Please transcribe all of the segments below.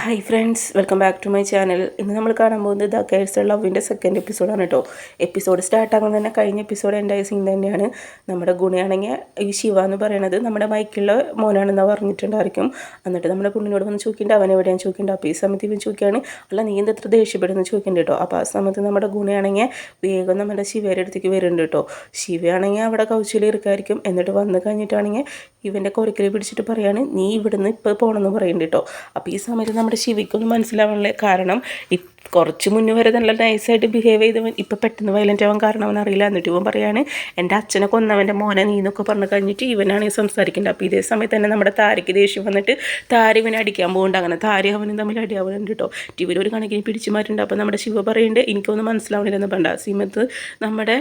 Hi friends, welcome back to my channel. ഇന്ന് നമ്മൾ കാണാൻ പോകുന്നത് ദ കേഴ്സ് ലവിൻ്റെ സെക്കൻഡ് എപ്പിസോഡാണ് കേട്ടോ. എപ്പിസോഡ് സ്റ്റാർട്ടാകുമ്പോൾ തന്നെ കഴിഞ്ഞ എപ്പിസോഡ് എൻ്റെ സീൻ തന്നെയാണ്. നമ്മുടെ ഗുണയാണെങ്കിൽ ഈ ശിവ എന്ന് പറയുന്നത് നമ്മുടെ മൈക്കുള്ള മോനാണെന്ന് പറഞ്ഞിട്ടുണ്ടായിരിക്കും. എന്നിട്ട് നമ്മുടെ കുഞ്ഞിനോട് വന്ന് ചോദിക്കേണ്ട അവൻ എവിടെയാണ് ചോദിക്കേണ്ടത്. അപ്പോൾ ഈ സമയത്ത് ഇവൻ ചോദിക്കുകയാണ്, അല്ല നീ എത്ര ദേഷ്യപ്പെടുന്നു ചോദിക്കേണ്ട കേട്ടോ. അപ്പോൾ ആ സമയത്ത് നമ്മുടെ ഗുണയാണെങ്കിൽ വേഗം നമ്മുടെ ശിവയുടെ അടുത്തേക്ക് വരുന്നുണ്ട് കേട്ടോ. ശിവയാണെങ്കിൽ അവിടെ കൗശലിരിക്കായിരിക്കും. എന്നിട്ട് വന്ന് കഴിഞ്ഞിട്ടാണെങ്കിൽ ഇവൻ്റെ കുരക്കൽ പിടിച്ചിട്ട് പറയാണ്, നീ ഇവിടുന്ന് ഇപ്പോൾ പോകണമെന്ന് പറയുന്നുണ്ട് കേട്ടോ. അപ്പോൾ ഈ സമയത്ത് നമ്മുടെ ശിവയ്ക്കൊന്നും മനസ്സിലാവാനുള്ള കാരണം കുറച്ച് മുന്നേ വരെ നല്ല നൈസായിട്ട് ബിഹേവ് ചെയ്തവൻ ഇപ്പോൾ പെട്ടെന്ന് വയലൻ്റ് ആവാൻ കാരണം അവൻ അറിയില്ല. എന്നിട്ട് ഇവൻ പറയാണ്, എൻ്റെ അച്ഛനെ കൊന്നവൻ്റെ മോനെ നീ എന്നൊക്കെ പറഞ്ഞു കഴിഞ്ഞിട്ട് ഇവനാണ് സംസാരിക്കേണ്ടത്. അപ്പോൾ ഇതേ സമയത്ത് തന്നെ നമ്മുടെ താരയ്ക്ക് ദേഷ്യം വന്നിട്ട് താര ഇവനെ അടിക്കാൻ പോകുന്നുണ്ട്. അങ്ങനെ താര അവനും തമ്മിൽ അടിയാവുന്നുണ്ട് കേട്ടോ. ഇവരൊരു കണക്കിന് പിടിച്ചു മാറ്റുന്നുണ്ട്. അപ്പോൾ നമ്മുടെ ശിവ പറയുന്നുണ്ട്, എനിക്കൊന്നും മനസ്സിലാവണില്ലെന്ന് പറഞ്ഞ സമയത്ത് നമ്മുടെ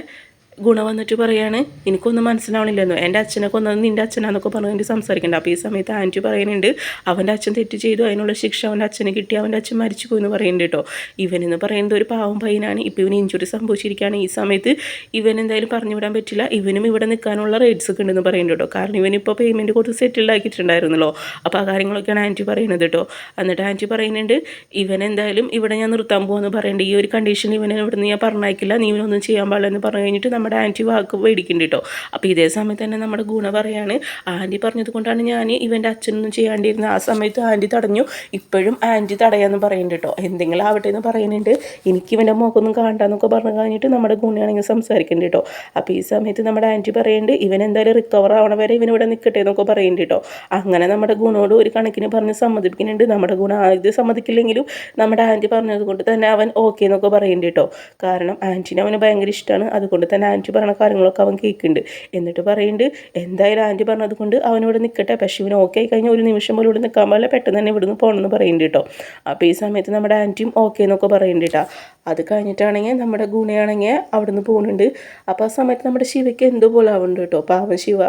ഗുണ വന്നിട്ട് പറയാണ്, എനിക്കൊന്നും മനസ്സിലാവണില്ലെന്നോ, എൻ്റെ അച്ഛനെ കൊന്നത് നിൻ്റെ അച്ഛനാന്നൊക്കെ പറഞ്ഞിട്ട് സംസാരിക്കേണ്ട. അപ്പോൾ ഈ സമയത്ത് ആൻറ്റി പറയുന്നുണ്ട്, അവൻ്റെ അച്ഛൻ തെറ്റ് ചെയ്തു, അതിനുള്ള ശിക്ഷ അവൻ്റെ അച്ഛന് കിട്ടി, അവൻ്റെ അച്ഛൻ മരിച്ചു പോയി എന്ന് പറയുന്നുണ്ട് കേട്ടോ. ഇവനെന്ന് പറയുന്നത് ഒരു പാവം പയ്യനാണ്. ഇപ്പോൾ ഇവന് ഇഞ്ചുറി സംഭവിച്ചിരിക്കുകയാണ്. ഈ സമയത്ത് ഇവൻ എന്തായാലും പറഞ്ഞു വിടാൻ പറ്റില്ല. ഇവനും ഇവിടെ നിൽക്കാനുള്ള റേറ്റ്സ് ഒക്കെ ഉണ്ടെന്ന് പറയുന്നുണ്ട് കേട്ടോ. കാരണം ഇവനിപ്പോൾ പേയ്മെൻറ്റ് കൊടുത്ത് സെറ്റിൽഡ് ആക്കിയിട്ടുണ്ടായിരുന്നല്ലോ. അപ്പോൾ ആ കാര്യങ്ങളൊക്കെയാണ് ആൻറ്റി പറയുന്നത് കേട്ടോ. എന്നിട്ട് ആൻറ്റി പറയുന്നുണ്ട്, ഇവൻ എന്തായാലും ഇവിടെ ഞാൻ നിർത്താൻ പോകുമെന്ന് പറയുന്നുണ്ട്. ഈ ഒരു കണ്ടീഷനിൽ ഇവനെ ഇവിടെ നിന്ന് ഞാൻ പറഞ്ഞയക്കില്ല, നീ ഇവനൊന്നും ചെയ്യാൻ പാടില്ല എന്ന് പറഞ്ഞു കഴിഞ്ഞിട്ട് നമ്മുടെ ആൻറ്റി വാക്ക് മേടിക്കുന്നുണ്ട് കേട്ടോ. അപ്പോൾ ഇതേ സമയത്ത് തന്നെ നമ്മുടെ ഗുണ പറയാണ്, ആൻറ്റി പറഞ്ഞത് കൊണ്ടാണ് ഞാൻ ഇവൻ്റെ അച്ഛനൊന്നും ചെയ്യാണ്ടിരുന്നത്. ആ സമയത്ത് ആൻറ്റി തടഞ്ഞു, ഇപ്പോഴും ആൻറ്റി തടയാന്ന് പറയുന്നുണ്ട് കേട്ടോ. എന്തെങ്കിലും ആവട്ടെ എന്ന് പറയുന്നുണ്ട്. എനിക്ക് ഇവൻ്റെ മുഖമൊന്നും കാണാന്നൊക്കെ പറഞ്ഞു കഴിഞ്ഞിട്ട് നമ്മുടെ ഗുണയാണെങ്കിൽ സംസാരിക്കുന്നുണ്ട് കേട്ടോ. അപ്പോൾ ഈ സമയത്ത് നമ്മുടെ ആൻറ്റി പറയുന്നുണ്ട്, ഇവൻ എന്തായാലും റിക്കവർ ആവണ വരെ ഇവനിവിടെ നിൽക്കട്ടെ എന്നൊക്കെ പറയുന്നുണ്ട് കേട്ടോ. അങ്ങനെ നമ്മുടെ ഗുണോട് ഒരു കണക്കിന് പറഞ്ഞ് സമ്മതിപ്പിക്കുന്നുണ്ട്. നമ്മുടെ ഗുണ ആദ്യം സമ്മതിക്കില്ലെങ്കിലും നമ്മുടെ ആൻറ്റി പറഞ്ഞത് കൊണ്ട് തന്നെ അവൻ ഓക്കെ എന്നൊക്കെ പറയുന്നുണ്ട് കേട്ടോ. കാരണം ആൻറ്റിനെ അവന് ഭയങ്കര ഇഷ്ടമാണ്. അതുകൊണ്ട് തന്നെ ആൻറ്റി പറഞ്ഞ കാര്യങ്ങളൊക്കെ അവൻ കേൾക്കുന്നുണ്ട്. എന്നിട്ട് പറയുന്നുണ്ട്, എന്തായാലും ആൻറ്റി പറഞ്ഞത് കൊണ്ട് അവനിവിടെ നിൽക്കട്ടെ, പക്ഷേ ഇവന് ഓക്കെ ആയി കഴിഞ്ഞാൽ ഒരു നിമിഷം പോലും ഇവിടെ നിൽക്കാൻ പാടില്ല, പെട്ടെന്ന് തന്നെ ഇവിടുന്ന് പോകണമെന്ന് പറയുന്നുണ്ട് കേട്ടോ. അപ്പോൾ ഈ സമയത്ത് നമ്മുടെ ആൻറ്റിയും ഓക്കെ എന്നൊക്കെ പറയുന്നുണ്ട് കേട്ടോ. അത് കഴിഞ്ഞിട്ടാണെങ്കിൽ നമ്മുടെ ഗുണയാണെങ്കിൽ അവിടുന്ന് പോകുന്നുണ്ട്. അപ്പോൾ ആ സമയത്ത് നമ്മുടെ ശിവയ്ക്ക് എന്തോ പോലെ ആവുന്നുണ്ട് കേട്ടോ, പാവം ശിവ.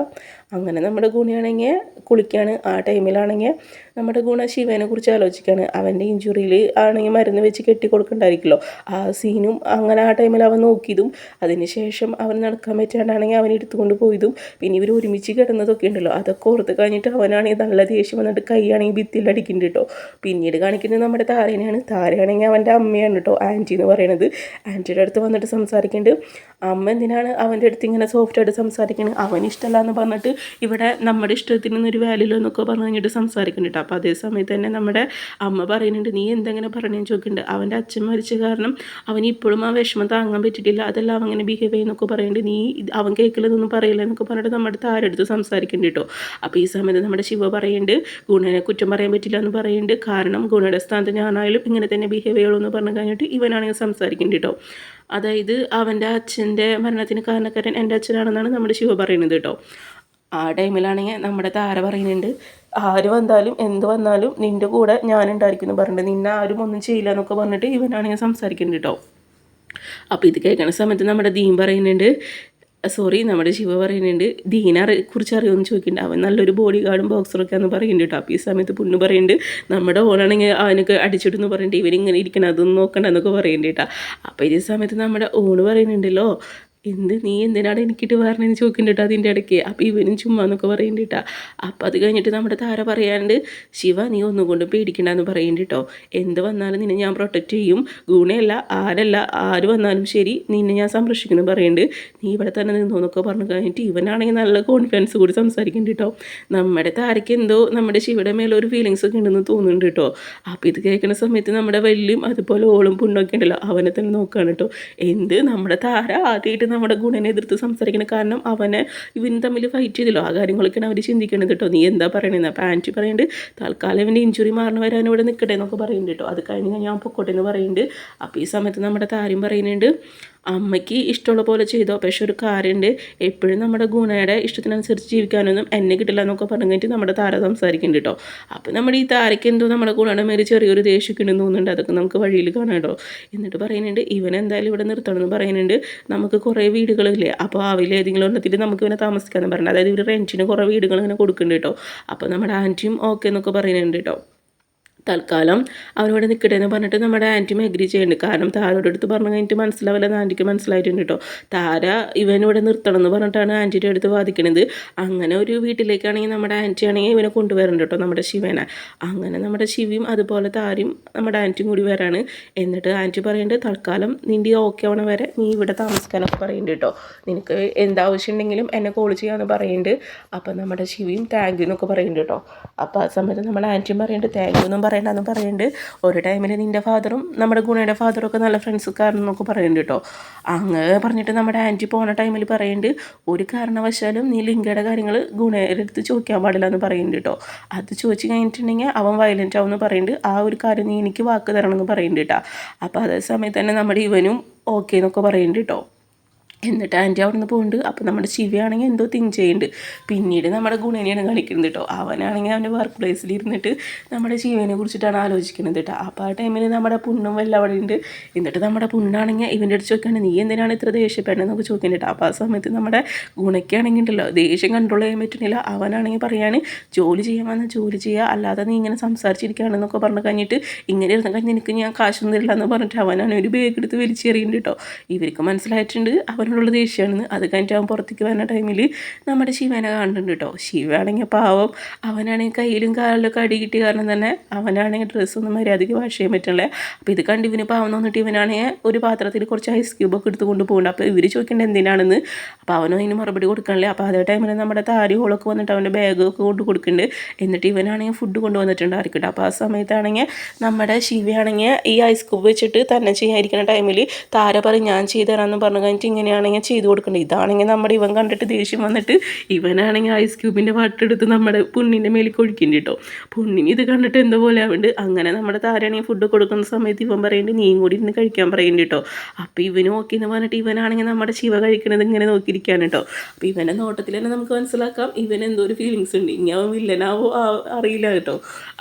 അങ്ങനെ നമ്മുടെ ഗുണയാണെങ്കിൽ കുളിക്കുകയാണ്. ആ ടൈമിലാണെങ്കിൽ നമ്മുടെ ഗുണ ശിവനെ കുറിച്ച് ആലോചിക്കുകയാണ്. അവൻ്റെ ഇഞ്ചുറിയിൽ ആണെങ്കിൽ മരുന്ന് വെച്ച് കെട്ടി കൊടുക്കണ്ടായിരിക്കുമല്ലോ. ആ സീനും അങ്ങനെ ആ ടൈമിൽ അവൻ നോക്കിയതും അതിന് ശേഷം അവൻ നടക്കാൻ പറ്റാണ്ടാണെങ്കിൽ അവൻ എടുത്തുകൊണ്ട് പോയതും പിന്നെ ഇവർ ഒരുമിച്ച് കിടന്നതൊക്കെ ഉണ്ടല്ലോ, അതൊക്കെ ഓർത്ത് കഴിഞ്ഞിട്ട് അവനാണെങ്കിൽ നല്ല ദേഷ്യം വന്നിട്ട് കൈയാണെങ്കിൽ ഭിത്തിയിൽ അടിക്കുന്നുണ്ട് കേട്ടോ. പിന്നീട് കാണിക്കുന്നത് നമ്മുടെ താരേനെയാണ്. താരയാണെങ്കിൽ അവൻ്റെ അമ്മയാണ് കേട്ടോ, ആൻറ്റി എന്ന് പറയുന്നത്. ആൻറ്റിയുടെ അടുത്ത് വന്നിട്ട് സംസാരിക്കുന്നുണ്ട്. അമ്മ എന്തിനാണ് അവൻ്റെ അടുത്ത് ഇങ്ങനെ സോഫ്റ്റായിട്ട് സംസാരിക്കുന്നത്, അവന് ഇഷ്ടമല്ല എന്ന് പറഞ്ഞിട്ട് ഇവിടെ നമ്മുടെ ഇഷ്ടത്തിനൊന്നൊരു വാല്യൂ എന്നൊക്കെ പറഞ്ഞു കഴിഞ്ഞിട്ട് സംസാരിക്കുന്നുണ്ട്. അപ്പോൾ അതേ സമയത്ത് തന്നെ നമ്മുടെ അമ്മ പറയുന്നുണ്ട്, നീ എന്തെങ്ങനെ പറഞ്ഞതെന്ന് ചോദിക്കുന്നുണ്ട്. അവൻ്റെ അച്ഛൻ മരിച്ച കാരണം അവന് ഇപ്പോഴും ആ വിഷമം താങ്ങാൻ പറ്റിയിട്ടില്ല, അതെല്ലാം അവൻ അങ്ങനെ ബിഹേവ് ചെയ്യുന്നൊക്കെ പറയുന്നുണ്ട്. നീ അവൻ കേൾക്കില്ലെന്നൊന്നും പറയില്ല എന്നൊക്കെ പറഞ്ഞിട്ട് നമ്മുടെ താരെടുത്ത് സംസാരിക്കുന്നുണ്ട് കേട്ടോ. അപ്പോൾ ഈ സമയത്ത് നമ്മുടെ ശിവ പറയുന്നുണ്ട്, ഗുണനെ കുറ്റം പറയാൻ പറ്റില്ല എന്ന് പറയുന്നുണ്ട്. കാരണം ഗുണയുടെ സ്ഥാനത്ത് ഞാനായാലും ഇങ്ങനെ തന്നെ ബിഹേവ് ചെയ്യുള്ളൂ എന്ന് പറഞ്ഞു കഴിഞ്ഞിട്ട് ഇവനാണെങ്കിൽ സംസാരിക്കുന്നുണ്ട് കേട്ടോ. അതായത് അവൻ്റെ അച്ഛൻ്റെ മരണത്തിന് കാരണക്കാരൻ എൻ്റെ അച്ഛനാണെന്നാണ് നമ്മുടെ ശിവ പറയുന്നത് കേട്ടോ. ആ ടൈമിലാണെങ്കിൽ നമ്മുടെ താര പറയുന്നുണ്ട്, ആര് വന്നാലും എന്ത് വന്നാലും നിൻ്റെ കൂടെ ഞാനുണ്ടായിരിക്കും എന്ന് പറഞ്ഞിട്ട് നിന്നെ ആരും ഒന്നും ചെയ്യില്ല എന്നൊക്കെ പറഞ്ഞിട്ട് ഇവനാണെങ്കിൽ സംസാരിക്കുന്നുണ്ട് കേട്ടോ. അപ്പോൾ ഇത് കേൾക്കുന്ന സമയത്ത് നമ്മുടെ ദീൻ പറയുന്നുണ്ട്, നമ്മുടെ ശിവ പറയുന്നുണ്ട്, ദീനെ കുറിച്ച് അറിയുമെന്ന് ചോദിക്കുന്നുണ്ട്. അവൻ നല്ലൊരു ബോഡി ഗാർഡും ബോക്സറൊക്കെ ആണെന്ന് പറയുന്നുണ്ട് കേട്ടോ. അപ്പോൾ ഈ സമയത്ത് പുണ്ണ് പറയുന്നുണ്ട്, നമ്മുടെ ഓണാണെങ്കിൽ അവനൊക്കെ അടിച്ചിട്ടെന്ന് പറഞ്ഞിട്ട് ഇവനിങ്ങനെ ഇരിക്കണം, അതൊന്നും നോക്കണ്ട എന്നൊക്കെ പറയുന്നുണ്ട് കേട്ടോ. അപ്പോൾ ഇതേ സമയത്ത് നമ്മുടെ ഓണ് പറയുന്നുണ്ടല്ലോ, നീ എന്തിനാണ് എനിക്കിട്ട് പറഞ്ഞതെന്ന് ചോദിക്കുന്നുണ്ട് അതിൻ്റെ ഇടയ്ക്ക്. അപ്പോൾ ഇവനും ചുമ്മാ എന്നൊക്കെ പറയുന്നുണ്ട് കേട്ടോ. അപ്പോൾ അത് കഴിഞ്ഞിട്ട് നമ്മുടെ താര പറയാണ്ട്, ശിവ നീ ഒന്നും കൊണ്ടും പേടിക്കണ്ടെന്ന് പറയുന്നുണ്ട് കേട്ടോ. എന്ത് വന്നാലും നിന്നെ ഞാൻ പ്രൊട്ടക്റ്റ് ചെയ്യും, ഗുണയല്ല ആര് വന്നാലും ശരി നിന്നെ ഞാൻ സംരക്ഷിക്കുന്നു പറയുന്നുണ്ട്. നീ ഇവിടെ തന്നെ നിന്നോന്നൊക്കെ പറഞ്ഞു കഴിഞ്ഞിട്ട് ഇവനാണെങ്കിൽ നല്ല കോൺഫിഡൻസ് കൂടി സംസാരിക്കുന്നുണ്ട് കേട്ടോ. നമ്മുടെ താരയ്ക്ക് എന്തോ നമ്മുടെ ശിവയുടെ മേലെ ഒരു ഫീലിങ്സ് ഒക്കെ ഉണ്ടെന്ന് തോന്നുന്നുണ്ട് കേട്ടോ. അപ്പോൾ ഇത് കേൾക്കുന്ന സമയത്ത് നമ്മുടെ വല്ലും അതുപോലെ ഓളും പുണ്ണൊക്കെ ഉണ്ടല്ലോ, അവനെ തന്നെ നോക്കുകയാണ് കേട്ടോ. നമ്മുടെ താര ആദ്യമായിട്ട് നമ്മുടെ ഗുണനെ എതിർത്ത് സംസാരിക്കണം. കാരണം ഇവൻ തമ്മിൽ ഫൈറ്റ് ചെയ്തല്ലോ, ആ കാര്യങ്ങളൊക്കെയാണ് അവർ ചിന്തിക്കുന്നത് കേട്ടോ. നീ എന്താ പറയണത്. അപ്പോൾ ആൻറ്റി പറയുന്നുണ്ട്, തൽക്കാലം ഇവൻ്റെ ഇഞ്ചുറി മാറണ വരാൻ ഇവിടെ നിൽക്കട്ടെ എന്നൊക്കെ പറയുന്നുണ്ട് കേട്ടോ. അത് കഴിഞ്ഞ് ഞാൻ പൊക്കോട്ടെ എന്ന് പറയുന്നുണ്ട്. അപ്പോൾ ഈ സമയത്ത് നമ്മുടെ താരം പറയുന്നുണ്ട്, അമ്മയ്ക്ക് ഇഷ്ടമുള്ള പോലെ ചെയ്തോ, പക്ഷെ ഒരു കാര്യമുണ്ട്, എപ്പോഴും നമ്മുടെ ഗുണയുടെ ഇഷ്ടത്തിനനുസരിച്ച് ജീവിക്കാനൊന്നും എന്നെ കിട്ടില്ല എന്നൊക്കെ പറഞ്ഞു കഴിഞ്ഞിട്ട് നമ്മുടെ താര സംസാരിക്കുന്നുണ്ട് കേട്ടോ. അപ്പോൾ നമ്മുടെ ഈ താരയ്ക്ക് എന്തോ നമ്മുടെ ഗുണയുടെ മേലെ ചെറിയൊരു ദേഷ്യമൊക്കെ ഉണ്ടെന്ന് തോന്നുന്നുണ്ട്. അതൊക്കെ നമുക്ക് വഴിയിൽ കാണാം കേട്ടോ. എന്നിട്ട് പറയുന്നുണ്ട്, ഇവൻ എന്തായാലും ഇവിടെ നിർത്തണമെന്ന് പറയുന്നുണ്ട്. നമുക്ക് കുറേ വീടുകളില്ലേ, അപ്പോൾ ഏതെങ്കിലും ഒരെണ്ണത്തിൽ നമുക്ക് ഇവനെ താമസിക്കാമെന്ന് പറഞ്ഞത്. അതായത് ഇവർ റെൻറ്റിന് കുറേ വീടുകൾ ഇങ്ങനെ കൊടുക്കുന്നുണ്ട് കേട്ടോ. അപ്പോൾ നമ്മുടെ ആൻറ്റിയും ഓക്കെ എന്നൊക്കെ പറയുന്നുണ്ട് കേട്ടോ. തൽക്കാലം അവനോട് നിൽക്കട്ടെ എന്ന് പറഞ്ഞിട്ട് നമ്മുടെ ആൻറ്റിയും എഗ്രി ചെയ്യുന്നുണ്ട്. കാരണം താരയുടെ അടുത്ത് പറഞ്ഞു കഴിഞ്ഞിട്ട് മനസ്സിലാവില്ലെന്ന് ആൻറ്റിക്ക് മനസ്സിലായിട്ടുണ്ട് കേട്ടോ. താര ഇവനിവിടെ നിർത്തണം എന്ന് പറഞ്ഞിട്ടാണ് ആൻറ്റിയുടെ അടുത്ത് വാദിക്കണത്. അങ്ങനെ ഒരു വീട്ടിലേക്കാണെങ്കിൽ നമ്മുടെ ആൻറ്റി ആണെങ്കിൽ ഇവനെ കൊണ്ടുവരുന്നുണ്ട് കേട്ടോ, നമ്മുടെ ശിവനെ. അങ്ങനെ നമ്മുടെ ശിവയും അതുപോലെ താരയും നമ്മുടെ ആൻറ്റിയും കൂടി വരാണ്. എന്നിട്ട് ആൻറ്റി പറയുന്നുണ്ട് തൽക്കാലം നിൻ്റെ ഓക്കെ ആവണ വരെ നീ ഇവിടെ താമസിക്കാനൊക്കെ പറയുന്നുണ്ട് കേട്ടോ. നിനക്ക് എന്താവശ്യം ഉണ്ടെങ്കിലും എന്നെ കോൾ ചെയ്യാമെന്ന് പറയുന്നുണ്ട്. അപ്പം നമ്മുടെ ശിവയും താങ്ക് യു എന്നൊക്കെ പറയുന്നുണ്ട് കേട്ടോ. അപ്പോൾ ആ സമയത്ത് നമ്മുടെ ആൻറ്റിയും പറയുന്നുണ്ട് താങ്ക് യു എന്നും പറയണ്ടെന്ന് പറയുന്നുണ്ട്. ഒരു ടൈമിൽ നിൻ്റെ ഫാദറും നമ്മുടെ ഗുണയുടെ ഫാദറും ഒക്കെ നല്ല ഫ്രണ്ട്സുകാരെന്നൊക്കെ പറയുന്നുണ്ട് കേട്ടോ. അങ്ങനെ പറഞ്ഞിട്ട് നമ്മുടെ ആൻറ്റി പോണ ടൈമിൽ പറയുന്നുണ്ട് ഒരു കാരണവശാലും നീ ലിംഗയുടെ കാര്യങ്ങൾ ഗുണയുടെ അടുത്ത് ചോദിക്കാൻ പാടില്ല എന്ന് പറയുന്നുണ്ട് കേട്ടോ. അത് ചോദിച്ചു കഴിഞ്ഞിട്ടുണ്ടെങ്കിൽ അവൻ വയലൻ്റ് ആവും എന്ന് പറയുന്നുണ്ട്. ആ ഒരു കാര്യം നീ എനിക്ക് വാക്ക് തരണം എന്ന് പറയുന്നുണ്ട് കേട്ടോ. അപ്പോൾ അതേ സമയത്ത് തന്നെ നമ്മുടെ ഇവനും ഓക്കെ എന്നൊക്കെ പറയുന്നുണ്ട് കേട്ടോ. എന്നിട്ട് ആൻറ്റി അവിടെ നിന്ന് പോകുന്നുണ്ട്. അപ്പോൾ നമ്മുടെ ശിവയാണെങ്കിൽ എന്തോ തിങ്ക് ചെയ്യുന്നുണ്ട്. പിന്നീട് നമ്മുടെ ഗുണനെയാണ് കളിക്കുന്നത് കേട്ടോ. അവനാണെങ്കിൽ അവൻ്റെ വർക്ക് പ്ലേസിൽ ഇരുന്നിട്ട് നമ്മുടെ ശിവനെ കുറിച്ചിട്ടാണ് ആലോചിക്കുന്നത് കേട്ടോ. അപ്പോൾ ആ ടൈമിൽ നമ്മുടെ പുണ്ണും വല്ല അവിടെ ഉണ്ട്. എന്നിട്ട് നമ്മുടെ പുണ്ണാണെങ്കിൽ ഇവൻ്റെ അടുത്ത് ചോദിക്കുകയാണ് നീ എന്തിനാണ് ഇത്ര ദേഷ്യപ്പെടുന്നതെന്നൊക്കെ ചോദിക്കുന്നുണ്ട് കേട്ടോ. അപ്പോൾ ആ സമയത്ത് നമ്മുടെ ഗുണയ്ക്കാണെങ്കിൽ ഉണ്ടല്ലോ ദേഷ്യം കൺട്രോൾ ചെയ്യാൻ പറ്റുന്നില്ല. അവനാണെങ്കിൽ പറയാണ് ജോലി ചെയ്യാൻ വന്നാൽ ജോലി ചെയ്യുക, അല്ലാതെ നീ ഇങ്ങനെ സംസാരിച്ചിരിക്കുകയാണെന്നൊക്കെ പറഞ്ഞു കഴിഞ്ഞിട്ട് ഇങ്ങനെ ഇരുന്ന് കഴിഞ്ഞ് നിനക്ക് ഞാൻ കാശൊന്നും തരില്ല എന്ന് പറഞ്ഞിട്ട് അവനാണ് ഒരു ബാഗ് എടുത്ത് വലിച്ചെറിയുന്നുണ്ട് കേട്ടോ. ഇവർക്ക് മനസ്സിലായിട്ടുണ്ട് അവനുള്ള ദേഷ്യമാണെന്ന്. അത് കഴിഞ്ഞിട്ട് അവൻ പുറത്തേക്ക് വരുന്ന ടൈമിൽ നമ്മുടെ ശിവനെ കാണുന്നുണ്ട് കേട്ടോ. ശിവയാണെങ്കിൽ പാവം, അവനാണെങ്കിൽ കയ്യിലും കാലിലൊക്കെ അടി കിട്ടിയ കാരണം തന്നെ അവനാണെങ്കിൽ ഡ്രസ്സൊന്നും മര്യാദയ്ക്ക് വാഷ് ചെയ്യാൻ പറ്റില്ല. അപ്പോൾ ഇത് കണ്ട് ഇവന് പാവം തോന്നിട്ട് ഇവനാണെങ്കിൽ ഒരു പാത്രത്തിൽ കുറച്ച് ഐസ് ക്യൂബൊക്കെ എടുത്ത് കൊണ്ട് പോകുന്നുണ്ട്. അപ്പോൾ ഇവർ ചോദിക്കേണ്ടത് എന്തിനാണെന്ന്. അപ്പോൾ അവനും അതിന് മറുപടി കൊടുക്കണില്ല. അപ്പോൾ അതേ ടൈമിൽ നമ്മുടെ താരി ഹോളൊക്കെ വന്നിട്ട് അവൻ്റെ ബാഗൊക്കെ കൊണ്ട് കൊടുക്കുന്നുണ്ട്. എന്നിട്ട് ഇവനാണെങ്കിൽ ഫുഡ് കൊണ്ടുവന്നിട്ടുണ്ടായിരിക്കട്ടെ. അപ്പോൾ ആ സമയത്താണെങ്കിൽ നമ്മുടെ ശിവയാണെങ്കിൽ ഈ ഐസ് ക്യൂബ് വെച്ചിട്ട് തന്നെ ചെയ്യാതിരിക്കുന്ന ടൈമിൽ താര പറയും ഞാൻ ചെയ്തു തരാമെന്ന് പറഞ്ഞു കഴിഞ്ഞിട്ട് ഇങ്ങനെയാണെങ്കിൽ ചെയ്ത് കൊടുക്കേണ്ടത്. ഇതാണെങ്കിൽ നമ്മുടെ ഇവൻ കണ്ടിട്ട് ദേഷ്യം വന്നിട്ട് ഇവനാണെങ്കിൽ ഐസ് ക്യൂബിൻ്റെ വട്ടെടുത്ത് നമ്മുടെ പുണ്ണിൻ്റെ മേലിൽ കൊഴിക്കുന്നുണ്ട് കേട്ടോ. പുണ്ണിന് ഇത് കണ്ടിട്ട് എന്തോ പോലെ ആവുന്നുണ്ട്. അങ്ങനെ നമ്മുടെ താരാണെങ്കിൽ ഫുഡ് കൊടുക്കുന്ന സമയത്ത് ഇവൻ പറയുന്നുണ്ട് നീയും കൂടി ഇരുന്ന് കഴിക്കാൻ പറയുന്നുണ്ട് കേട്ടോ. അപ്പോൾ ഇവന് ഓക്കെ എന്ന് പറഞ്ഞിട്ട് ഇവനാണെങ്കിൽ നമ്മുടെ ശിവ കഴിക്കണത് ഇങ്ങനെ നോക്കിയിരിക്കുകയാണ് കേട്ടോ. അപ്പോൾ ഇവൻ്റെ നോട്ടത്തിൽ തന്നെ നമുക്ക് മനസ്സിലാക്കാം ഇവൻ എന്തോ ഒരു ഫീലിങ്സ് ഉണ്ട്. ഇനി അവൻ വില്ലനാവോ അറിയില്ല കേട്ടോ.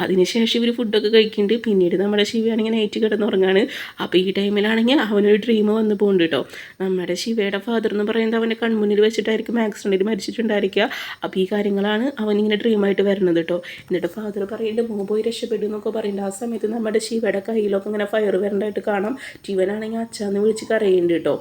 അതിനുശേഷം ഇവർ ഫുഡൊക്കെ കഴിക്കുന്നുണ്ട്. പിന്നീട് നമ്മുടെ ശിവയാണെങ്കിൽ നൈറ്റ് കിടന്നുറങ്ങാണ്. അപ്പോൾ ഈ ടൈമിലാണെങ്കിൽ അവനൊരു ഡ്രീം വന്ന് പോകുന്നുണ്ട് കേട്ടോ. നമ്മുടെ ശിവയുടെ ഫാദർ എന്ന് പറയുന്നത് അവൻ്റെ കൺമുന്നിൽ വെച്ചിട്ടായിരിക്കും ആക്സിഡൻറ്റിൽ മരിച്ചിട്ടുണ്ടായിരിക്കുക. അപ്പോൾ ഈ കാര്യങ്ങളാണ് അവനിങ്ങനെ ഡ്രീമായിട്ട് വരുന്നത് കേട്ടോ. എന്നിട്ട് ഫാദർ പറയുന്നുണ്ട് മോ പോയി രക്ഷപ്പെടും എന്നൊക്കെ പറയുന്നുണ്ട്. ആ സമയത്ത് നമ്മുടെ ശിവയുടെ കയ്യിലൊക്കെ ഇങ്ങനെ ഫയർ വരണ്ടായിട്ട് കാണാം. ശിവനാണെങ്കിൽ അച്ഛാന്ന് വിളിച്ച് കരയുന്നുണ്ട് കേട്ടോ.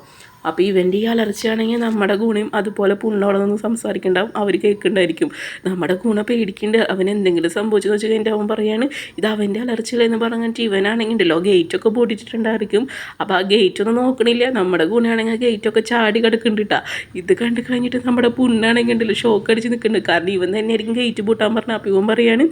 അപ്പോൾ ഇവൻ്റെ ഈ അലർച്ചയാണെങ്കിൽ നമ്മുടെ ഗുണയും അതുപോലെ പുണ്ണോടെ നിന്ന് സംസാരിക്കണ്ടാവും, അവർ കേൾക്കുന്നുണ്ടായിരിക്കും. നമ്മുടെ ഗുണ പേടിക്കുന്നുണ്ട് അവൻ എന്തെങ്കിലും സംഭവിച്ചെന്ന് വെച്ച് കഴിഞ്ഞിട്ട് അവൻ പറയാണ് ഇത് അവൻ്റെ അലർച്ചയില്ലെന്ന് പറഞ്ഞിട്ട് ഇവനാണെങ്കിൽ ഉണ്ടല്ലോ ഗേറ്റൊക്കെ പൊട്ടിച്ചിട്ടുണ്ടായിരിക്കും. അപ്പോൾ ആ ഗേറ്റ് ഒന്നും നോക്കണില്ല. നമ്മുടെ ഗുണയാണെങ്കിൽ ആ ഗേറ്റൊക്കെ ചാടി കിടക്കുന്നുണ്ട്. ഇത് കണ്ട് കഴിഞ്ഞിട്ട് നമ്മുടെ പുണ്ണാണെങ്കിൽ ഉണ്ടല്ലോ ഷോക്ക് അടിച്ച് നിൽക്കുന്നുണ്ട്. കാരണം ഇവൻ തന്നെയായിരിക്കും ഗേറ്റ് പൂട്ടാൻ പറഞ്ഞത്. അപ്പോൾ ഇവൻ പറയാണ്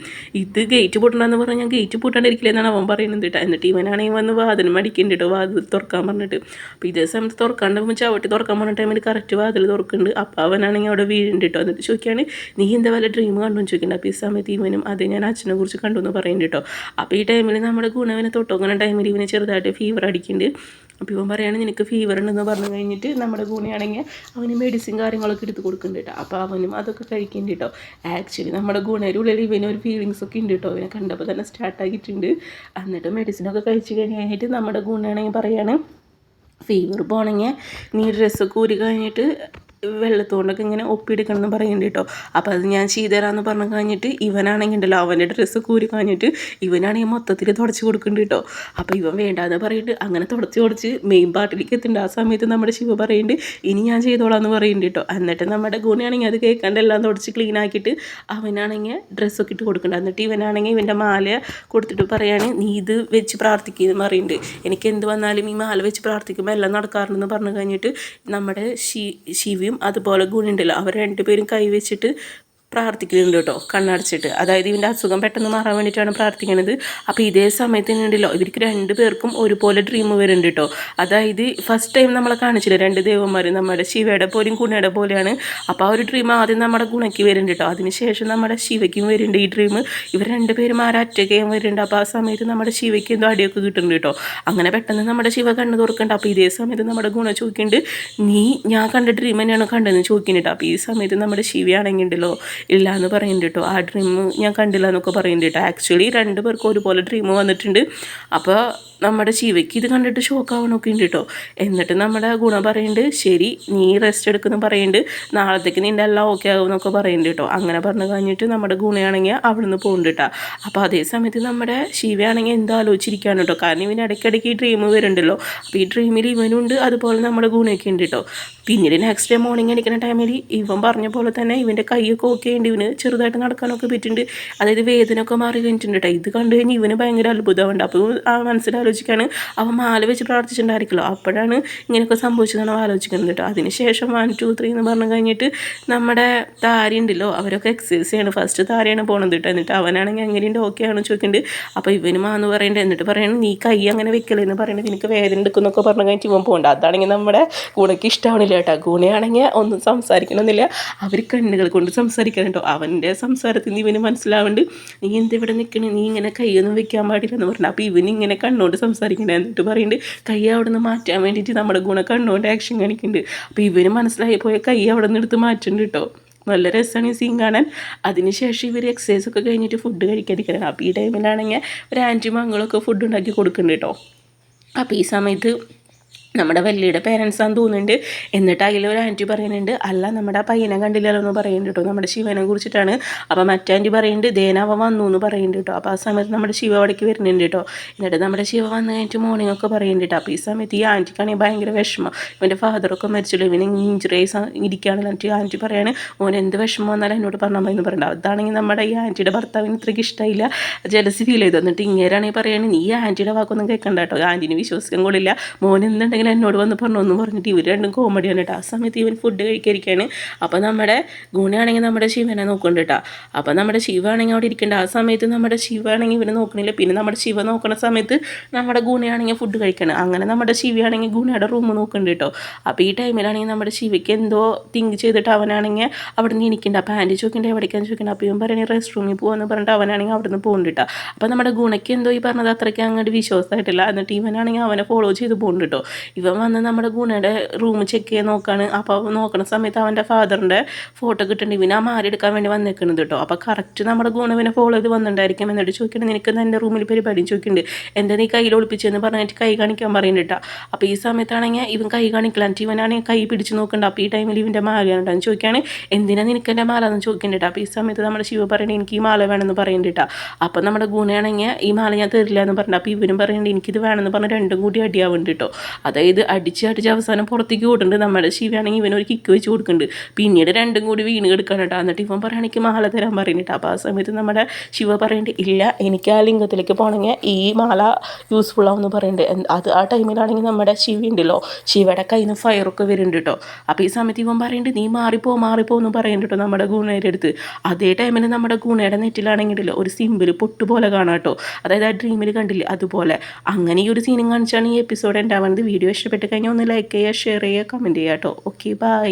ഇത് ഗേറ്റ് പൂട്ടണമെന്ന് പറഞ്ഞാൽ ഞാൻ ഗേറ്റ് പൂട്ടാണ്ടിരിക്കില്ല എന്നാണ് അവൻ പറയുന്നത് കേട്ടോ. എന്നിട്ട് ഇവനാണെങ്കിൽ വന്ന് വാതിൽ മടിക്കുന്നുണ്ട് കേട്ടോ, വാതിൽ തുറക്കാൻ പറഞ്ഞിട്ട്. അപ്പോൾ ഇതേ സമയത്ത് തുറക്കാണ്ട് ചവിട്ടി തുറക്കാൻ പോകുന്ന ടൈമിൽ കറക്റ്റ് വാതിൽ തുറക്കുന്നുണ്ട്. അപ്പോൾ അവനാണെങ്കിൽ അവിടെ വീഴുന്നുണ്ട് കേട്ടോ. എന്നിട്ട് ചോദിക്കുകയാണ് നീ എന്താ വല്ല ഡ്രീം കണ്ടു എന്ന് ചോദിക്കുന്നുണ്ട്. അപ്പോൾ ഈ സമയത്ത് ഇവനും അത് ഞാൻ അച്ഛനെ കുറിച്ച് കണ്ടു എന്ന് പറയുന്നുണ്ട് കേട്ടോ. അപ്പോൾ ഈ ടൈമിൽ നമ്മുടെ ഗുണവിനെ തൊട്ടുനോക്കുന്ന ടൈമിൽ ഇവന് ചെറുതായിട്ട് ഫീവർ അടിക്കുന്നുണ്ട്. അപ്പോൾ ഇവൻ പറയുകയാണെങ്കിൽ നിനക്ക് ഫീവർ ഉണ്ടെന്ന് പറഞ്ഞു കഴിഞ്ഞിട്ട് നമ്മുടെ ഗുണയാണെങ്കിൽ അവന് മെഡിസിൻ കാര്യങ്ങളൊക്കെ എടുത്ത് കൊടുക്കുന്നുണ്ട് കേട്ടോ. അപ്പോൾ അവനും അതൊക്കെ കഴിക്കുന്നുണ്ട് കേട്ടോ. ആക്ച്വലി നമ്മുടെ ഗുണയുടെ ഉള്ളിൽ ഇവനൊരു ഫീലിങ്സ് ഒക്കെ ഉണ്ട് കേട്ടോ. ഇവനെ കണ്ടപ്പോൾ തന്നെ സ്റ്റാർട്ടാക്കിയിട്ടുണ്ട്. എന്നിട്ട് മെഡിസിനൊക്കെ കഴിച്ച് കഴിഞ്ഞിട്ട് നമ്മുടെ ഗുണയാണെങ്കിൽ പറയുകയാണ് ഫീവർ പോകണമെങ്കിൽ നീ ഡ്രസ്സൊക്കെ ഊരി കഴിഞ്ഞിട്ട് വെള്ളത്തോണ്ടൊക്കെ ഇങ്ങനെ ഒപ്പിയെടുക്കണം എന്ന് പറയുന്നുണ്ട് കേട്ടോ. അപ്പോൾ അത് ഞാൻ ചെയ്തു തരാമെന്ന് പറഞ്ഞു കഴിഞ്ഞിട്ട് ഇവനാണെങ്കിൽ ഉണ്ടല്ലോ അവൻ്റെ ഡ്രസ്സ് കൂരി കഴിഞ്ഞിട്ട് ഇവനാണെങ്കിൽ മൊത്തത്തിൽ തുടച്ച് കൊടുക്കുന്നുണ്ട് കേട്ടോ. അപ്പോൾ ഇവൻ വേണ്ടാന്ന് പറഞ്ഞിട്ട് അങ്ങനെ തുടച്ച് മെയിൻ പാർട്ടിലേക്ക് എത്തുന്നുണ്ട്. ആ സമയത്ത് നമ്മുടെ ശിവ പറയുന്നുണ്ട് ഇനി ഞാൻ ചെയ്തോളാം എന്ന് പറയുന്നുണ്ട് കേട്ടോ. എന്നിട്ട് നമ്മുടെ ഗുണയാണെങ്കിൽ അത് കേൾക്കാണ്ട് എല്ലാം തുടച്ച് ക്ലീൻ ആക്കിയിട്ട് അവനാണെങ്കിൽ ഡ്രസ്സൊക്കെ ഇട്ട് കൊടുക്കുന്നുണ്ട്. എന്നിട്ട് ഇവനാണെങ്കിൽ ഇവൻ്റെ മാല കൊടുത്തിട്ട് പറയാണ് നീ ഇത് വെച്ച് പ്രാർത്ഥിക്കുമെന്ന് പറയുന്നുണ്ട്. എനിക്ക് എന്ത് വന്നാലും ഈ മാല വെച്ച് പ്രാർത്ഥിക്കുമ്പോൾ എല്ലാം നടക്കാറുണ്ടെന്ന് പറഞ്ഞു കഴിഞ്ഞിട്ട് നമ്മുടെ ശിവയും അതുപോലെ ഗുണുണ്ടല്ലോ അവർ രണ്ടുപേരും കൈവച്ചിട്ട് പ്രാർത്ഥിക്കുന്നുണ്ട് കേട്ടോ, കണ്ണടച്ചിട്ട്. അതായത് ഇവൻ്റെ അസുഖം പെട്ടെന്ന് മാറാൻ വേണ്ടിയിട്ടാണ് പ്രാർത്ഥിക്കുന്നത്. അപ്പോൾ ഇതേ സമയത്തിനുണ്ടല്ലോ ഇവർക്ക് രണ്ടു പേർക്കും ഒരുപോലെ ഡ്രീം വരുന്നുണ്ട് കേട്ടോ. അതായത് ഫസ്റ്റ് ടൈം നമ്മളെ കാണിച്ചില്ല രണ്ട് ദേവന്മാർ നമ്മുടെ ശിവയുടെ പോലെയും ഗുണയുടെ പോലെയാണ്. അപ്പോൾ ആ ഒരു ഡ്രീം ആദ്യം നമ്മുടെ ഗുണയ്ക്ക് വരുന്നുണ്ട് കേട്ടോ. അതിനുശേഷം നമ്മുടെ ശിവയ്ക്കും വരുന്നുണ്ട് ഈ ഡ്രീം. ഇവർ രണ്ടുപേരും അറ്റാക്ക് ചെയ്യാൻ വരുന്നുണ്ട്. അപ്പോൾ ആ സമയത്ത് നമ്മുടെ ശിവയ്ക്ക് എന്തോ അടിയൊക്കെ കിട്ടുന്നുണ്ട് കേട്ടോ. അങ്ങനെ പെട്ടെന്ന് നമ്മുടെ ശിവ കണ്ണ് തുറക്കുന്നുണ്ട്. അപ്പോൾ ഇതേ സമയത്ത് നമ്മുടെ ഗുണ ചോദിക്കുന്നുണ്ട് നീ ഞാൻ കണ്ട ഡ്രീം തന്നെയാണ് കണ്ടതെന്ന് ചോദിക്കുന്നുണ്ട്. അപ്പോൾ ഈ സമയത്ത് നമ്മുടെ ശിവയാണെങ്കിൽ ഉണ്ടല്ലോ ഇല്ല എന്ന് പറയുന്നുണ്ട് കേട്ടോ. ആ ഡ്രീം ഞാൻ കണ്ടില്ല എന്നൊക്കെ പറയുന്നുണ്ട് കേട്ടോ. ആക്ച്വലി 2 പേർക്കും ഒരുപോലെ ഡ്രീം വന്നിട്ടുണ്ട്. അപ്പോൾ നമ്മുടെ ശിവയ്ക്ക് ഇത് കണ്ടിട്ട് ഷോക്കാവണമൊക്കെ ഉണ്ട് കേട്ടോ. എന്നിട്ട് നമ്മുടെ ഗുണം പറയുന്നുണ്ട് ശരി നീ റെസ്റ്റ് എടുക്കുന്നു പറയുന്നുണ്ട്, നാളത്തേക്ക് നിൻ്റെ എല്ലാം ഓക്കെ ആകും എന്നൊക്കെ പറയുന്നുണ്ട് കേട്ടോ. അങ്ങനെ പറഞ്ഞു കഴിഞ്ഞിട്ട് നമ്മുടെ ഗുണയാണെങ്കിൽ അവിടെ നിന്ന് പോകുന്നുണ്ട് കേട്ടോ. അപ്പോൾ അതേ സമയത്ത് നമ്മുടെ ശിവയാണെങ്കിൽ എന്താ ആലോചിച്ചിരിക്കുകയാണ് കേട്ടോ. കാരണം ഇവന് ഇടയ്ക്കിടയ്ക്ക് ഈ ഡ്രീം വരുന്നുണ്ടല്ലോ. അപ്പോൾ ഈ ഡ്രീമിൽ ഇവനുണ്ട്, അതുപോലെ നമ്മുടെ ഗുണയൊക്കെ ഉണ്ട് കേട്ടോ. പിന്നീട് നെക്സ്റ്റ് ഡേ മോർണിംഗ് എണീക്കുന്ന ടൈമിൽ ഇവൻ പറഞ്ഞ പോലെ തന്നെ ഇവൻ്റെ കൈയൊക്കെ ഓക്കെ ഉണ്ട്, ഇവന് ചെറുതായിട്ട് നടക്കാനൊക്കെ പറ്റുന്നുണ്ട്. അതായത് വേദനയൊക്കെ മാറി കഴിഞ്ഞിട്ടുണ്ട് കേട്ടോ. ഇത് കണ്ടു കഴിഞ്ഞ് ഇവന് ഭയങ്കര അത്ഭുതമുണ്ട്. അപ്പോൾ ആ മനസ്സിലാലോചിക്കാണ് അവൻ മാല വെച്ച് പ്രാർത്ഥിച്ചിട്ടുണ്ടായിരിക്കുമല്ലോ, അപ്പോഴാണ് ഇങ്ങനെയൊക്കെ സംഭവിച്ചതെന്നാണ് ആലോചിക്കുന്നത് കേട്ടോ. അതിനുശേഷം 1 2 3 എന്ന് പറഞ്ഞു കഴിഞ്ഞിട്ട് നമ്മുടെ താര ഉണ്ടല്ലോ അവരൊക്കെ എക്സസൈസ് ചെയ്യണം. ഫസ്റ്റ് താരയാണ് പോകണത് കേട്ടോ. എന്നിട്ട് അവനാണെങ്കിൽ എങ്ങനെയുണ്ട് ഓക്കെ ആണെന്ന് ചോദിക്കുന്നുണ്ട്. അപ്പോൾ ഇവന് മാന്ന് പറയേണ്ടത്, എന്നിട്ട് പറയണം നീ കൈ അങ്ങനെ വെക്കലെന്ന് പറയുന്നത് എനിക്ക് വേദന എടുക്കുന്നൊക്കെ പറഞ്ഞു കഴിഞ്ഞിട്ട് ഇവൻ പോകണ്ട. അതാണെങ്കിൽ നമ്മുടെ ഗുണയ്ക്ക് ഇഷ്ടമാണില്ല കേട്ടോ. ഗുണയാണെങ്കിൽ ഒന്നും സംസാരിക്കണമെന്നില്ല, അവർ കണ്ണുകൾ കൊണ്ട് സംസാരിക്കണം കേട്ടോ. അവൻ്റെ സംസാരത്തിൽ നിന്ന് ഇവന് മനസ്സിലാവുന്നുണ്ട് നീ എന്തിവിടെ നിൽക്കണേ, നീ ഇങ്ങനെ കൈയൊന്നും വെക്കാൻ പാടില്ല എന്ന് പറഞ്ഞു. അപ്പോൾ ഇവന് ഇങ്ങനെ കണ്ണോട് സംസാരിക്കണേ. എന്നിട്ട് പറയുന്നുണ്ട് കൈ അവിടെ നിന്ന് മാറ്റാൻ വേണ്ടിയിട്ട് നമ്മുടെ ഗുണ കണ്ണോണ്ട് ആക്ഷൻ കാണിക്കുന്നുണ്ട്. അപ്പോൾ ഇവന് മനസ്സിലായി പോയ കൈ അവിടെ നിന്ന് എടുത്ത് മാറ്റുന്നുണ്ട് കേട്ടോ. നല്ല രസമാണ് ഈ സീൻ കാണാൻ. അതിനുശേഷം ഇവർ എക്സസൈസ് ഒക്കെ കഴിഞ്ഞിട്ട് ഫുഡ് കഴിക്കാതിരിക്കണം. അപ്പോൾ ഈ ടൈമിലാണെങ്കിൽ ഒരു ആൻറ്റി മംഗളൊക്കെ ഫുഡ് ഉണ്ടാക്കി കൊടുക്കുന്നുണ്ട് കേട്ടോ. അപ്പോൾ ഈ സമയത്ത് നമ്മുടെ വല്ലിയുടെ പേരൻസാന്ന് തോന്നുന്നുണ്ട്. എന്നിട്ട് അതിലൊരു ആൻറ്റി പറയുന്നുണ്ട് അല്ല നമ്മുടെ ആ പയ്യനെ കണ്ടില്ലല്ലോ എന്ന് പറയുന്നുണ്ട് കേട്ടോ. നമ്മുടെ ശിവനെ കുറിച്ചിട്ടാണ്. അപ്പോൾ മറ്റേ ആൻറ്റി പറയുന്നുണ്ട് ദേനാവ വന്നു എന്ന് പറയുന്നുണ്ട് കേട്ടോ. അപ്പോൾ ആ സമയത്ത് നമ്മുടെ ശിവ അവിടേക്ക് വരുന്നുണ്ട് കേട്ടോ. എന്നിട്ട് നമ്മുടെ ശിവ വന്നു കഴിഞ്ഞിട്ട് മോർണിംഗ് ഒക്കെ പറയുന്നുണ്ട് കേട്ടോ. അപ്പോൾ ഈ സമയത്ത് ഈ ആൻറ്റിക്കാണെങ്കിൽ ഭയങ്കര വിഷമം. ഇവൻ്റെ ഫാദറൊക്കെ മരിച്ചല്ലോ, ഇവന് ഇഞ്ചുറീസ് ഇരിക്കുകയാണല്ലോ. എന്നിട്ട് ആൻറ്റി പറയാണ് മോൻ എന്ത് വിഷമം വന്നാലും എന്നോട് പറഞ്ഞാൽ മതി എന്ന് പറയുന്നുണ്ട്. അതാണെങ്കിൽ നമ്മുടെ ഈ ആൻറ്റിയുടെ ഭർത്താവിന് ഇത്രയ്ക്ക് ഇഷ്ടമായില്ല, ജലസി ഫീൽ ചെയ്തു. എന്നിട്ട് ഇങ്ങേരാണെങ്കിൽ പറയുകയാണെങ്കിൽ നീ ആൻറ്റിയുടെ വാക്കൊന്നും കേൾക്കണ്ട കേട്ടോ, ആൻറ്റിനെ വിശ്വസിക്കാൻ കൊള്ളില്ല, മോൻ എന്തുണ്ടെങ്കിലും എന്നോട് വന്ന് പറഞ്ഞു എന്ന് പറഞ്ഞിട്ട് ഇവർ രണ്ടും കോമഡിയാണ് കേട്ടോ. ആ സമയത്ത് ഇവൻ ഫുഡ് കഴിക്കാതിരിക്കുകയാണ്. അപ്പോൾ നമ്മുടെ ഗുണയാണെങ്കിൽ നമ്മുടെ ശിവനെ നോക്കുന്നുണ്ട് കേട്ടോ. അപ്പോൾ നമ്മുടെ ശിവയാണെങ്കിൽ അവിടെ ഇരിക്കേണ്ട. ആ സമയത്ത് നമ്മുടെ ശിവയാണെങ്കിൽ ഇവനെ നോക്കണില്ല. പിന്നെ നമ്മുടെ ശിവ നോക്കുന്ന സമയത്ത് നമ്മുടെ ഗുണയാണെങ്കിൽ ഫുഡ് കഴിക്കണം. അങ്ങനെ നമ്മുടെ ശിവയാണെങ്കിൽ ഗുണയുടെ റൂം നോക്കുന്നുണ്ട് കേട്ടോ. അപ്പോൾ ഈ ടൈമിലാണെങ്കിൽ നമ്മുടെ ശിവയ്ക്ക് എന്തോ തിങ്ക് ചെയ്തിട്ട് അവനാണെങ്കിൽ അവിടെ നിന്ന് എനിക്കുണ്ട്. അപ്പോൾ ആൻറ്റി ചോദിക്കേണ്ടത് എവിടേക്കാന്ന് ചോദിക്കണം. അപ്പോൾ ഇവൻ പറയുന്നത് റെസ്റ്റ് റൂമിൽ പോകുമെന്ന് പറഞ്ഞിട്ട് അവനാണെങ്കിൽ അവിടെ നിന്ന് പോകുന്നുണ്ട് കേട്ടോ. അപ്പോൾ നമ്മുടെ ഗുണയ്ക്ക് എന്തോ ഈ പറഞ്ഞത് അത്രയ്ക്ക് അങ്ങോട്ട് വിശ്വാസമായിട്ടില്ല. എന്നിട്ട് ഇവനാണെങ്കിൽ അവനെ ഫോളോ ചെയ്ത് പോകുന്നുണ്ട് കേട്ടോ. ഇവൻ വന്ന് നമ്മുടെ ഗുണയുടെ റൂം ചെക്ക് ചെയ്യാൻ നോക്കുകയാണ്. അപ്പോൾ നോക്കുന്ന സമയത്ത് അവൻ്റെ ഫാദറിൻ്റെ ഫോട്ടോ കിട്ടുന്നുണ്ട്. ഇവനെ ആ മാറി എടുക്കാൻ വേണ്ടി വന്നേക്കുന്നത് കേട്ടോ. അപ്പോൾ കറക്റ്റ് നമ്മുടെ ഗുണവിനെ ഫോളോ ചെയ്ത് വന്നിട്ടുണ്ടായിരിക്കും. എന്നിട്ട് ചോദിക്കണം നിനക്ക് എൻ്റെ റൂമിൽ പരിപാടി ചോദിക്കുന്നുണ്ട്, എന്താ നീ കയ്യിൽ ഒളിപ്പിച്ചെന്ന് പറഞ്ഞിട്ട് കൈ കാണിക്കാൻ പറയുന്നുണ്ട് കേട്ടോ. അപ്പോൾ ഈ സമയത്താണെങ്കിൽ ഇവൻ കൈ കാണിക്കലാന്നിട്ട് ഇവനാണെങ്കിൽ കൈ പിടിച്ച് നോക്കുന്നുണ്ട്. അപ്പോൾ ഈ ടൈമിൽ ഇവൻ്റെ മാലയാണ് കേട്ടോ. ചോദിക്കുകയാണ് എന്തിനാ നിനക്ക് എൻ്റെ മാല എന്ന് ചോദിക്കുന്നുണ്ട്. അപ്പോൾ ഈ സമയത്ത് നമ്മുടെ ശിവ പറയുന്നത് എനിക്ക് ഈ മാല വേണമെന്ന് പറയുന്നുണ്ട് കേട്ടോ. അപ്പോൾ നമ്മുടെ ഗുണയാണെങ്കിൽ ഈ മാല ഞാൻ തരില്ല എന്ന് പറഞ്ഞു. അപ്പോൾ ഇവനും പറയുന്നുണ്ട് എനിക്കിത് വേണമെന്ന് പറഞ്ഞ് രണ്ടും കൂടി അടിയാവുന്നുണ്ട് കേട്ടോ. അതായത് അടിച്ച് അവസാനം പുറത്തേക്ക് ഓടുന്നുണ്ട്. നമ്മുടെ ശിവയാണെങ്കിൽ ഇവനൊരു കിക്ക് വെച്ച് കൊടുക്കുന്നുണ്ട്. പിന്നീട് രണ്ടും കൂടി വീണ് കിടക്കണം കേട്ടോ. എന്നിട്ട് ഇവൻ പറയുകയാണെങ്കിൽ മാല തരാൻ പറയുന്നുണ്ട്. അപ്പോൾ ആ സമയത്ത് നമ്മുടെ ശിവ പറയുന്നുണ്ട് ഇല്ല എനിക്ക് ആ ലിംഗത്തിലേക്ക് പോകണമെങ്കിൽ ഈ മാല യൂസ്ഫുൾ ആവുമെന്ന് പറയുന്നുണ്ട്. അത് ആ ടൈമിലാണെങ്കിൽ നമ്മുടെ ശിവ ഉണ്ടല്ലോ, ശിവയുടെ കയ്യിൽ നിന്ന് ഫയറൊക്കെ വരുന്നുണ്ട് കേട്ടോ. അപ്പോൾ ഈ സമയത്ത് ഇവൻ പറയുന്നുണ്ട് നീ മാറിപ്പോ എന്ന് പറയുന്നുണ്ട് കേട്ടോ നമ്മുടെ ഗുണയുടെ അടുത്ത്. അതേ ടൈമിൽ നമ്മുടെ ഗുണയുടെ നെറ്റിലാണെങ്കിലോ ഒരു സിമ്പിൾ പൊട്ടുപോലെ കാണാം കേട്ടോ. അതായത് ആ ഡ്രീമിൽ കണ്ടില്ലേ അതുപോലെ. അങ്ങനെ ഈ ഒരു സീനും കാണിച്ചാണ് ഈ എപ്പിസോഡ് ഉണ്ടാവുന്നത്. വീഡിയോ ഇഷ്ടപ്പെട്ട് കഴിഞ്ഞാൽ ഒന്ന് ലൈക്ക് ചെയ്യുക, ഷെയർ ചെയ്യുക, കമൻറ്റ് ചെയ്യുക കേട്ടോ. Okay bye.